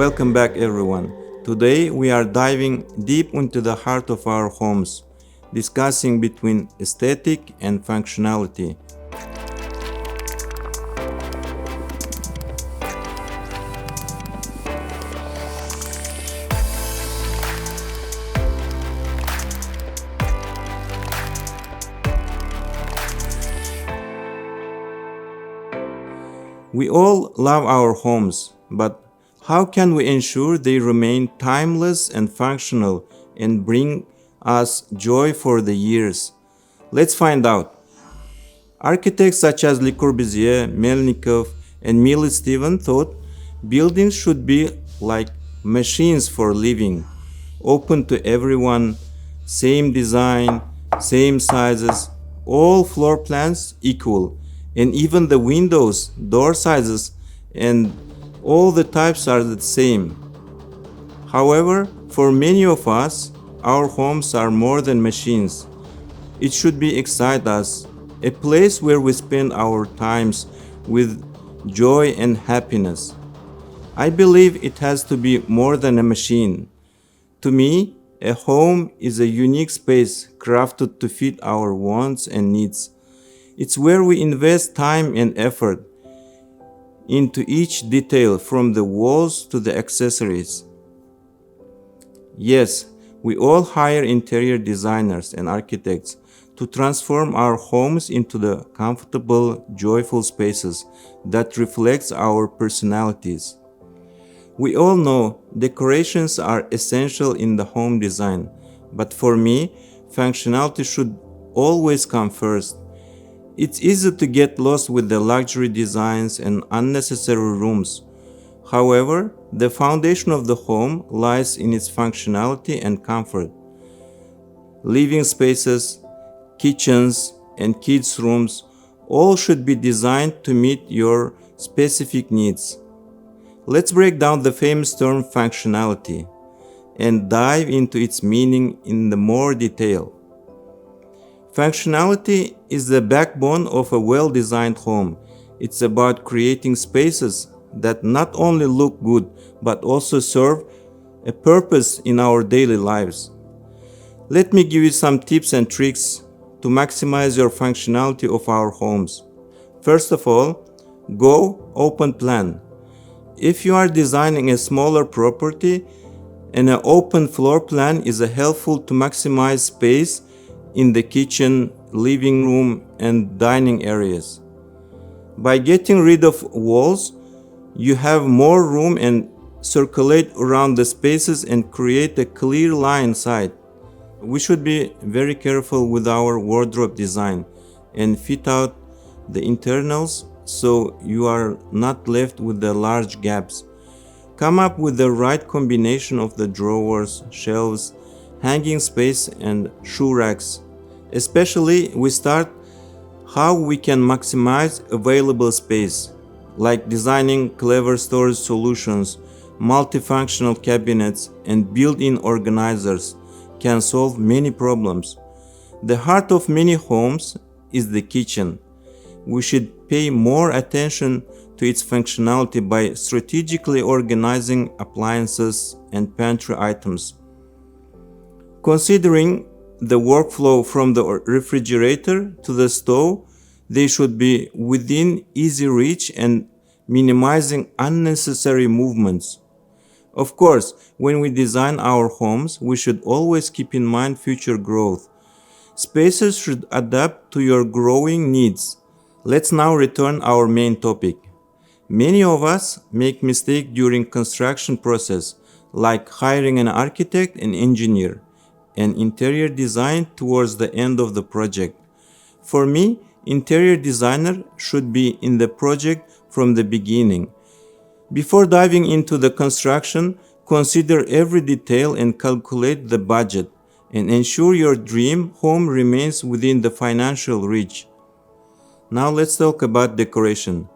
welcome back everyone. Today we are diving deep into the heart of our homes, discussing between aesthetic and functionality. We all love our homes, but how can we ensure they remain timeless and functional and bring us joy for the years? Let's find out. Architects such as Le Corbusier, Melinkov, and Millet-Stevens thought buildings should be like machines for living, open to everyone, same design, same sizes, all floor plans equal, and even the windows, door sizes, and all the types are the same. However, for many of us, our homes are more than machines. It should be excite us, a place where we spend our times with joy and happiness. I believe it has to be more than a machine. To me, a home is a unique space crafted to fit our wants and needs. It's where we invest time and effort into each detail, from the walls to the accessories. Yes, we all hire interior designers and architects to transform our homes into the comfortable, joyful spaces that reflects our personalities. We all know decorations are essential in the home design, but for me, functionality should always come first. It's easy to get lost with the luxury designs and unnecessary rooms. However, the foundation of the home lies in its functionality and comfort. Living spaces, kitchens, and kids' rooms all should be designed to meet your specific needs. Let's break down the famous term functionality and dive into its meaning in the more detail. Functionality is the backbone of a well-designed home. It's about creating spaces that not only look good but also serve a purpose in our daily lives. Let me give you some tips and tricks to maximize your functionality of our homes. First of all, go open plan. If you are designing a smaller property, an open floor plan is helpful to maximize space in the kitchen, living room, and dining areas. By getting rid of walls, you have more room and circulate around the spaces and create a clear line sight. We should be very careful with our wardrobe design and fit out the internals so you are not left with the large gaps. Come up with the right combination of the drawers, shelves, hanging space, and shoe racks. Especially, we start how we can maximize available space, like designing clever storage solutions, multifunctional cabinets, and built-in organizers can solve many problems. The heart of many homes is the kitchen. We should pay more attention to its functionality by strategically organizing appliances and pantry items. Considering the workflow from the refrigerator to the stove, they should be within easy reach and minimizing unnecessary movements. Of course, when we design our homes, we should always keep in mind future growth. Spaces should adapt to your growing needs. Let's now return our main topic. Many of us make mistakes during construction process, like hiring an architect and engineer and interior design towards the end of the project. For me, interior designer should be in the project from the beginning. Before diving into the construction, consider every detail and calculate the budget, and ensure your dream home remains within the financial reach. Now let's talk about decoration.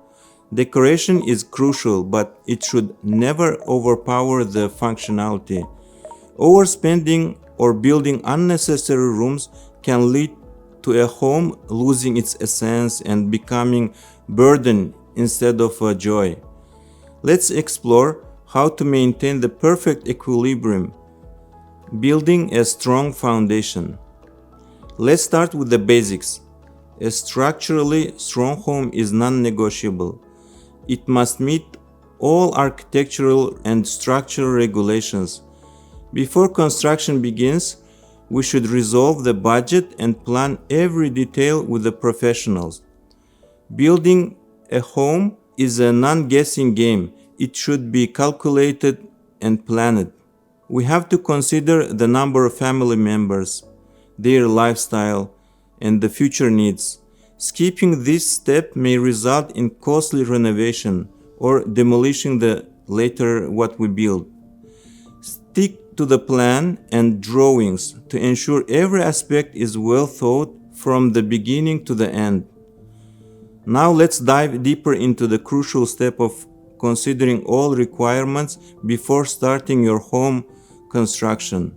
Decoration is crucial, but it should never overpower the functionality. Overspending or building unnecessary rooms can lead to a home losing its essence and becoming burden instead of a joy. Let's explore how to maintain the perfect equilibrium. Building a strong foundation. Let's start with the basics. A structurally strong home is non-negotiable. It must meet all architectural and structural regulations. Before construction begins, we should resolve the budget and plan every detail with the professionals. Building a home is a non-guessing game. It should be calculated and planned. We have to consider the number of family members, their lifestyle, and the future needs. Skipping this step may result in costly renovation or demolishing the later what we build. Stick to the plan and drawings to ensure every aspect is well thought from the beginning to the end. Now let's dive deeper into the crucial step of considering all requirements before starting your home construction.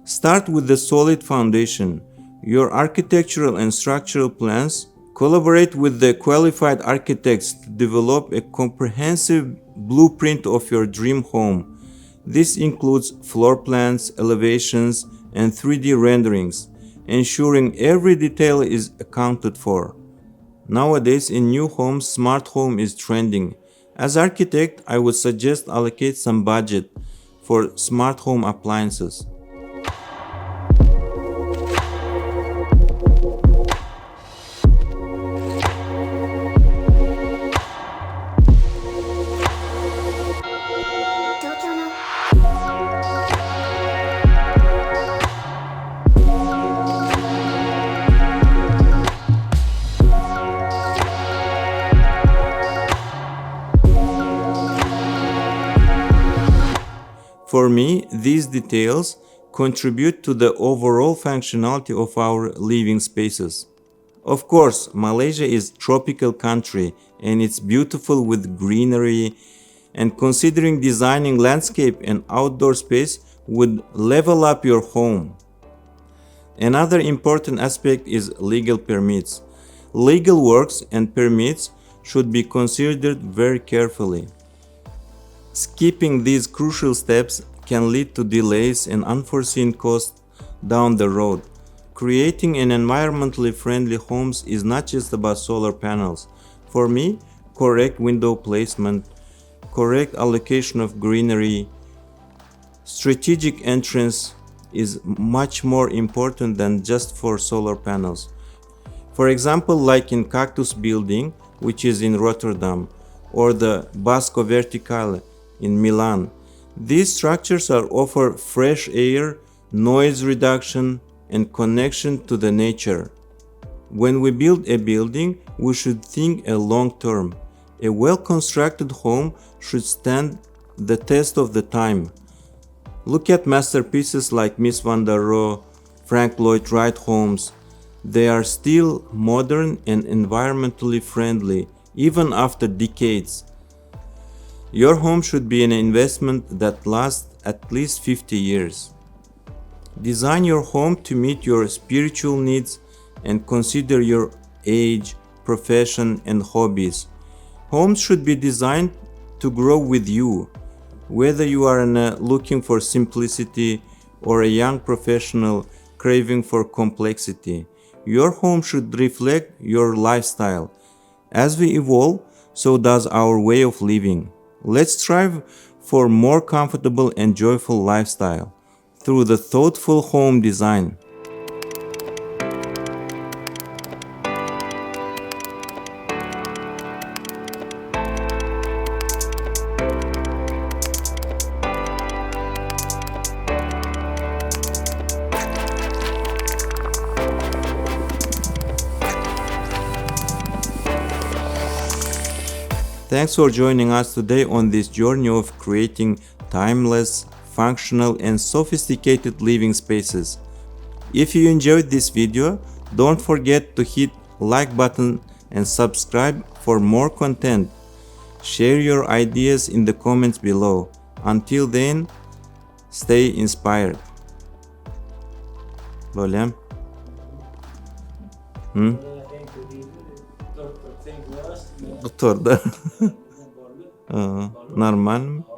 Start with the solid foundation. Your architectural and structural plans. Collaborate with the qualified architects to develop a comprehensive blueprint of your dream home. This includes floor plans, elevations, and 3D renderings, ensuring every detail is accounted for. Nowadays, in new homes, smart home is trending. As architect, I would suggest allocate some budget for smart home appliances. For me, these details contribute to the overall functionality of our living spaces. Of course, Malaysia is a tropical country and it's beautiful with greenery, and considering designing landscape and outdoor space would level up your home. Another important aspect is legal permits. Legal works and permits should be considered very carefully. Skipping these crucial steps can lead to delays and unforeseen costs down the road. Creating an environmentally friendly homes is not just about solar panels. For me, correct window placement, correct allocation of greenery, strategic entrance is much more important than just for solar panels. For example, like in Cactus building, which is in Rotterdam, or the Basco Verticale in Milan. These structures offer fresh air, noise reduction, and connection to the nature. When we build a building, we should think a long term. A well-constructed home should stand the test of the time. Look at masterpieces like Mies van der Rohe, Frank Lloyd Wright homes. They are still modern and environmentally friendly, even after decades. Your home should be an investment that lasts at least 50 years. Design your home to meet your spiritual needs and consider your age, profession, and hobbies. Homes should be designed to grow with you. Whether you are looking for simplicity or a young professional craving for complexity, your home should reflect your lifestyle. As we evolve, so does our way of living. Let's strive for more comfortable and joyful lifestyle through the thoughtful home design. Thanks for joining us today on this journey of creating timeless, functional, and sophisticated living spaces. If you enjoyed this video, don't forget to hit like button and subscribe for more content. Share your ideas in the comments below. Until then, stay inspired. Bolem? Doktor da. Normal mi?